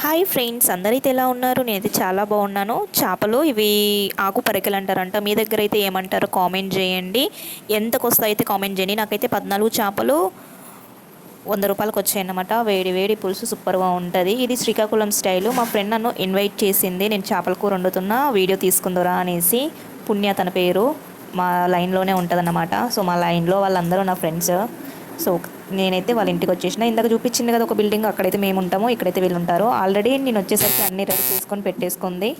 Hi friends, అందరైతే ఎలా ఉన్నారు? నేనైతే చాలా బాగున్నాను. చేపలు ఇవి ఆకు పరికలు అంటారంట. మీ దగ్గర అయితే ఏమంటారో కామెంట్ చేయండి. ఎంతకు వస్తాయి అయితే కామెంట్ చేయండి. నాకైతే 14 చేపలు 100 రూపాయలకు వచ్చాయన్నమాట. వేడి వేడి పులుసు సూపర్గా ఉంటుంది. ఇది శ్రీకాకుళం స్టైలు. మా ఫ్రెండ్ నన్ను ఇన్వైట్ చేసింది, నేను చేపల కూర వండుతున్నా వీడియో తీసుకుందరా అనేసి. పుణ్య తన పేరు, మా లైన్లోనే ఉంటుందన్నమాట. సో మా లైన్లో వాళ్ళందరూ నా ఫ్రెండ్స్. సో నేనైతే వాళ్ళ ఇంటికి వచ్చేసిన. ఇందాక చూపించింది కదా ఒక బిల్డింగ్, అక్కడైతే మేము ఉంటాము, ఇక్కడైతే వీళ్ళు ఉంటారు. ఆల్రెడీ నేను వచ్చేసరికి అన్ని రెడీ చేసుకొని పెట్టేసుకుంది.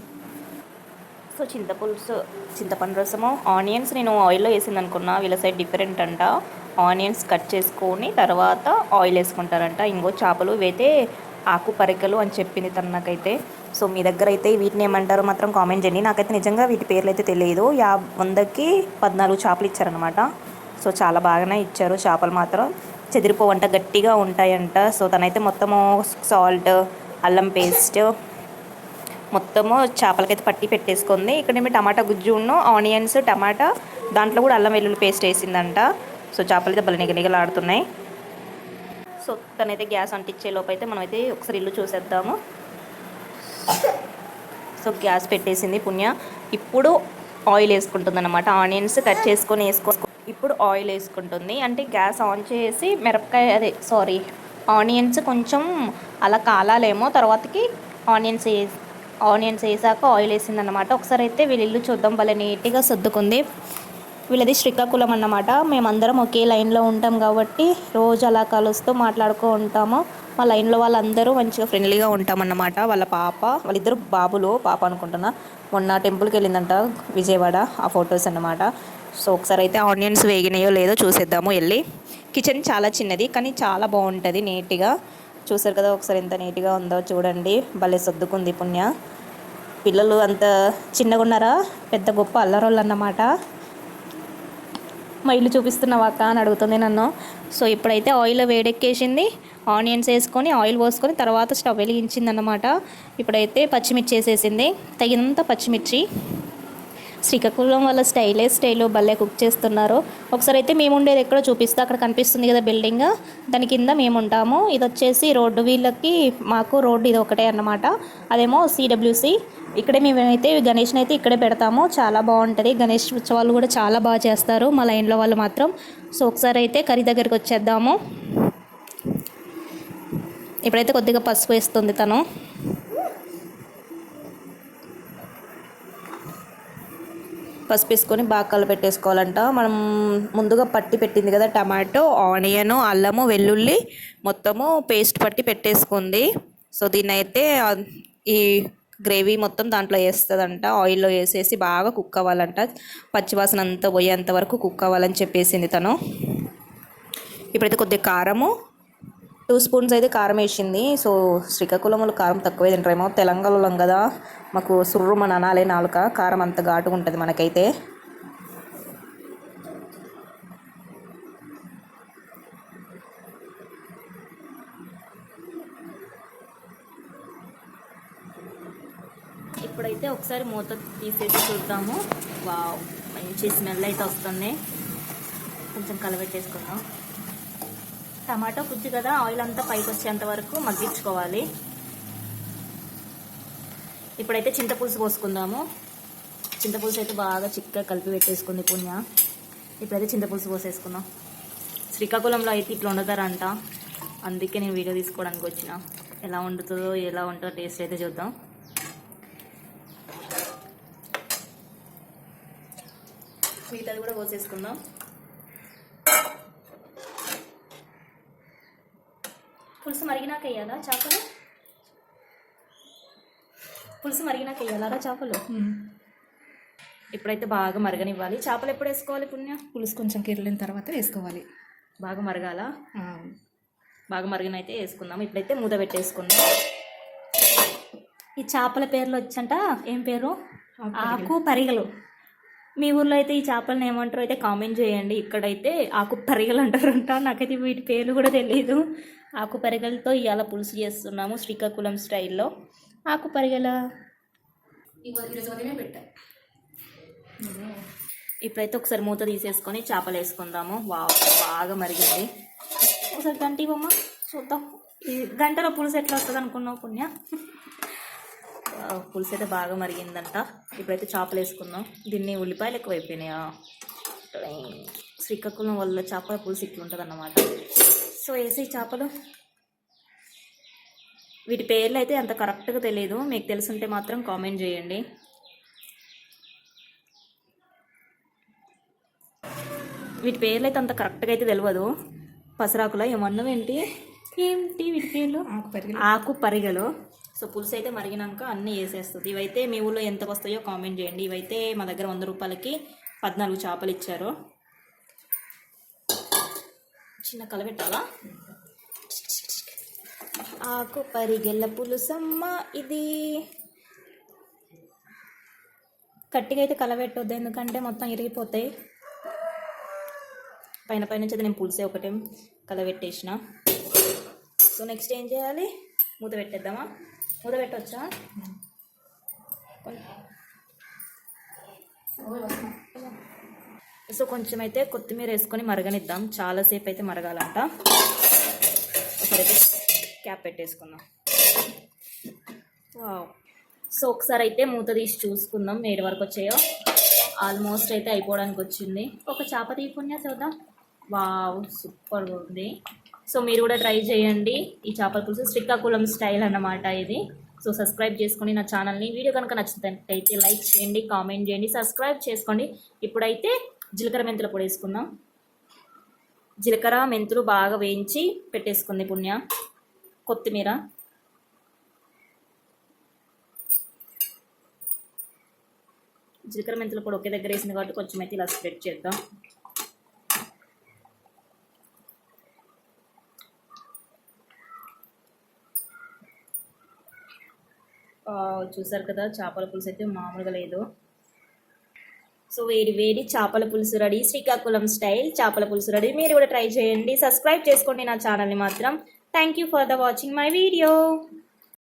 సో చింతపులుసు, చింతపండు రసము, ఆనియన్స్ నేను ఆయిల్లో వేసింది అనుకున్నా, వీళ్ళ సైడ్ డిఫరెంట్ అంట. ఆనియన్స్ కట్ చేసుకొని తర్వాత ఆయిల్ వేసుకుంటారంట. ఇంకో చేపలు ఇవైతే ఆకు పరికలు అని చెప్పింది తను నాకైతే. సో మీ దగ్గర అయితే వీటిని ఏమంటారో మాత్రం కామెంట్ చేయండి. నాకైతే నిజంగా వీటి పేర్లు అయితే తెలియదు. 100కి 14 చేపలు ఇచ్చారనమాట. సో చాలా బాగానే ఇచ్చారు. చేపలు మాత్రం చెదిరిపోవంట, గట్టిగా ఉంటాయంట. సో తనైతే మొత్తము సాల్ట్, అల్లం పేస్ట్ మొత్తము చేపలకైతే పట్టి పెట్టేసుకుంది. ఇక్కడేమో టమాటా గుజ్జును, ఆనియన్స్, టమాటా, దాంట్లో కూడా అల్లం వెల్లుల్లి పేస్ట్ వేసిందంట. సో చేపలు అయితే భలే నిగనిగలాడుతున్నాయి. సో తనైతే గ్యాస్ అంటించే లోపు అయితే మనమైతే ఒకసారి ఇల్లు చూసేద్దాము. సో గ్యాస్ పెట్టేసింది పుణ్య. ఇప్పుడు ఆయిల్ వేసుకుంటుంది అనమాట. ఆనియన్స్ కట్ చేసుకొని ఇప్పుడు ఆయిల్ వేసుకుంటుంది. అంటే గ్యాస్ ఆన్ చేసి ఆనియన్స్ కొంచెం అలా కాలాలేమో, తర్వాతకి ఆనియన్స్ వేసాక ఆయిల్ వేసిందనమాట. ఒకసారి అయితే వీళ్ళ ఇల్లు చూద్దాం. భలే నీట్గా సర్దుకుంది. వీళ్ళది శ్రీకాకుళం అన్నమాట. మేమందరం ఒకే లైన్లో ఉంటాం కాబట్టి రోజు అలా కలుస్తూ మాట్లాడుతూ ఉంటాము. మా లైన్లో వాళ్ళందరూ మంచిగా ఫ్రెండ్లీగా ఉంటామన్నమాట. వాళ్ళిద్దరు బాబులు, పాప అనుకుంటున్నా, మొన్న టెంపుల్కి వెళ్ళిందంట విజయవాడ. ఆ ఫొటోస్ అన్నమాట. సో ఒకసారి అయితే ఆనియన్స్ వేగినాయో లేదో చూసేద్దాము వెళ్ళి. కిచెన్ చాలా చిన్నది కానీ చాలా బాగుంటుంది నీట్గా. చూసారు కదా ఒకసారి ఎంత నీట్గా ఉందో చూడండి. భలే సర్దుకుంది పుణ్య. పిల్లలు అంత చిన్నగా ఉన్నారా, పెద్ద గొప్ప అల్లరోళ్ళు అన్నమాట. మా ఇల్లు చూపిస్తున్నావా అక్క అని అడుగుతుంది నన్ను. సో ఇప్పుడైతే ఆయిల్ వేడెక్కేసింది. ఆనియన్స్ వేసుకొని ఆయిల్ పోసుకొని తర్వాత స్టవ్ వెలిగించింది అన్నమాట. ఇప్పుడైతే పచ్చిమిర్చి వేసేసింది, తగినంత పచ్చిమిర్చి. శ్రీకాకుళం వాళ్ళ స్టైలు భలే కుక్ చేస్తున్నారు. ఒకసారి అయితే మేము ఉండేది ఎక్కడో చూపిస్తా. అక్కడ కనిపిస్తుంది కదా బిల్డింగ్, దాని కింద మేము ఉంటాము. ఇది వచ్చేసి రోడ్డు, వీళ్ళకి మాకు రోడ్డు ఇది ఒకటే అన్నమాట. అదేమో సిడబ్ల్యూసి. ఇక్కడే మేమైతే గణేష్ని అయితే ఇక్కడే పెడతాము. చాలా బాగుంటుంది. గణేష్ ఉత్సవాలు కూడా చాలా బాగా చేస్తారు మా లైన్లో వాళ్ళు మాత్రం. సో ఒకసారి అయితే కర్రీ దగ్గరికి వచ్చేద్దాము. ఇప్పుడైతే కొద్దిగా పసుపు వేస్తుంది తను. పసుపు వేసుకొని బాగా కలపెట్టేసుకోవాలంట. మనం ముందుగా పట్టి పెట్టింది కదా టమాటో, ఆనియన్, అల్లము, వెల్లుల్లి మొత్తము పేస్ట్ పట్టి పెట్టేసుకుంది. సో దీన్ని అయితే ఈ గ్రేవీ మొత్తం దాంట్లో వేస్తుందంట. ఆయిల్లో వేసేసి బాగా కుక్ అవ్వాలంట. పచ్చివాసన అంతా పోయేంత వరకు కుక్ అవ్వాలని చెప్పేసింది తను. ఇప్పుడైతే కొద్దిగా కారము, 2 స్పూన్స్ అయితే కారం వేసింది. సో శ్రీకాకుళంలో కారం తక్కువే తింటారేమో, తెలంగాణలో కదా మాకు సుర్రు మన అనాలే నాలుక, కారం అంత ఘాటుగా ఉంటుంది మనకైతే. ఇప్పుడైతే ఒకసారి మూత తీసేసి చూద్దాము. వావ్, మంచి స్మెల్ అయితే వస్తుంది. కొంచెం కలబెట్టేసుకుందాం. టమాటో గుజ్జు కదా, ఆయిల్ అంతా పైకి వచ్చేంత వరకు మగ్గించుకోవాలి. ఇప్పుడైతే చింతపులుసు పోసుకుందాము. చింతపులుసు అయితే బాగా చిక్కగా కలిపి పెట్టేసుకుంది పుణ్య. ఇప్పుడైతే చింతపులుసు పోసేసుకుందాం. శ్రీకాకుళంలో అయితే ఇట్లా వండుతారంట, అందుకే నేను వీడియో తీసుకోవడానికి వచ్చిన. ఎలా ఉంటుందో టేస్ట్ అయితే చూద్దాం. మిగతాది కూడా పోసేసుకుందాం. పులుసు మరిగినాక వేయాలా చేపలు? పులుసు మరిగినాక వేయాలా చేపలు? ఇప్పుడైతే బాగా మరగనివ్వాలి. చేపలు ఎప్పుడు వేసుకోవాలి పుణ్య? పులుసు కొంచెం కిర్లిన తర్వాత వేసుకోవాలి. బాగా మరగాల? బాగా మరిగినైతే వేసుకుందాం. ఇప్పుడైతే మూత పెట్టేసుకుందాం. ఈ చేపల పేర్లు వచ్చంట, ఏం పేరు? ఆకు పరిగలు. మీ ఊర్లో అయితే ఈ చేపలను ఏమంటారో అయితే కామెంట్ చేయండి. ఇక్కడైతే ఆకు పరిగలు అంటారంట. నాకైతే వీటి పేర్లు కూడా తెలియదు. ఆకు పరిగలతో ఇవాళ పులుసు చేస్తున్నాము శ్రీకాకుళం స్టైల్లో. ఆకు పరిగల ఇప్పుడైతే ఒకసారి మూత తీసేసుకొని చేపలు వేసుకుందాము. బాగా మరిగింది. ఒకసారి గంటి బొమ్మ చూద్దాం. ఈ గంటలో పులుసు ఎట్లా వస్తుంది అనుకున్నావు పుణ్య? పులుసు అయితే బాగా మరిగిందంట. ఇప్పుడైతే చేపలు వేసుకుందాం. దీన్ని ఉల్లిపాయలు ఎక్కువ అయిపోయినాయా? శ్రీకాకుళం వల్ల చేపల పులుసు ఇట్లా ఉంటుంది అన్నమాట. సో వేసి చేపలు, వీటి పేర్లు అయితే అంత కరెక్ట్గా తెలియదు, మీకు తెలుసుంటే మాత్రం కామెంట్ చేయండి. వీటి పేర్లు అయితే అంత కరెక్ట్గా అయితే తెలియదు. పసరాకుల ఏమన్నావు ఏంటి వీటి పేర్లు? ఆకు పరిగెలు. సో పులుసు అయితే మరిగినాక అన్నీ వేసేస్తుంది. ఇవైతే మీ ఊళ్ళో ఎంతకు వస్తాయో కామెంట్ చేయండి. ఇవైతే మా దగ్గర 100 రూపాయలకి 14 చేపలు ఇచ్చారు. చిన్న కలబెట్టాలా? ఆకు పరిగెల పులుసమ్మ ఇది. గట్టిగా అయితే కలబెట్టొద్దు, ఎందుకంటే మొత్తం ఇరిగిపోతాయి. పైన నుంచి అయితే నేను పులుసే ఒకటే కలబెట్టేసిన. సో నెక్స్ట్ ఏం చేయాలి? మూత పెట్టేద్దామా? మూత పెట్టవచ్చా? సో కొంచెం అయితే కొత్తిమీర వేసుకొని మరగనిద్దాం. చాలాసేపు అయితే మరగాలంట. ఒకసారి అయితే క్యాప్ పెట్టేసుకుందాం. వావ్. సో ఒకసారి అయితే మూత తీసి చూసుకుందాం ఏడు వరకు వచ్చాయో. ఆల్మోస్ట్ అయితే అయిపోవడానికి వచ్చింది. ఒక చేప తీపుణ్యా చూద్దాం. వావ్, సూపర్గా ఉంది. సో మీరు కూడా ట్రై చేయండి ఈ చేపల పులుసు. శ్రీకాకుళం స్టైల్ అన్నమాట ఇది. సో సబ్స్క్రైబ్ చేసుకోండి నా ఛానల్ని. వీడియో కనుక నచ్చినట్లయితే లైక్ చేయండి, కామెంట్ చేయండి, సబ్స్క్రైబ్ చేసుకోండి. ఇప్పుడైతే జీలకర్ర మెంతుల పొడి వేసుకుందాం. జీలకర్ర మెంతులు బాగా వేయించి పెట్టేసుకుంది పుణ్య. కొత్తిమీర, జీలకర్ర మెంతుల పొడి ఒకే దగ్గర వేసింది కాబట్టి కొంచెం అయితే ఇలా స్ప్రెడ్ చేద్దాం. చూసారు కదా, చేపల పులుసు అయితే మామూలుగా లేదు. సో వేడి వేడి చేపల పులుసు రెడీ. శ్రీకాకుళం స్టైల్ చేపల పులుసు రెడీ. మీరు కూడా ట్రై చేయండి, సబ్స్క్రైబ్ చేసుకోండి నా ఛానల్ని మాత్రం. Thank you for the watching my video.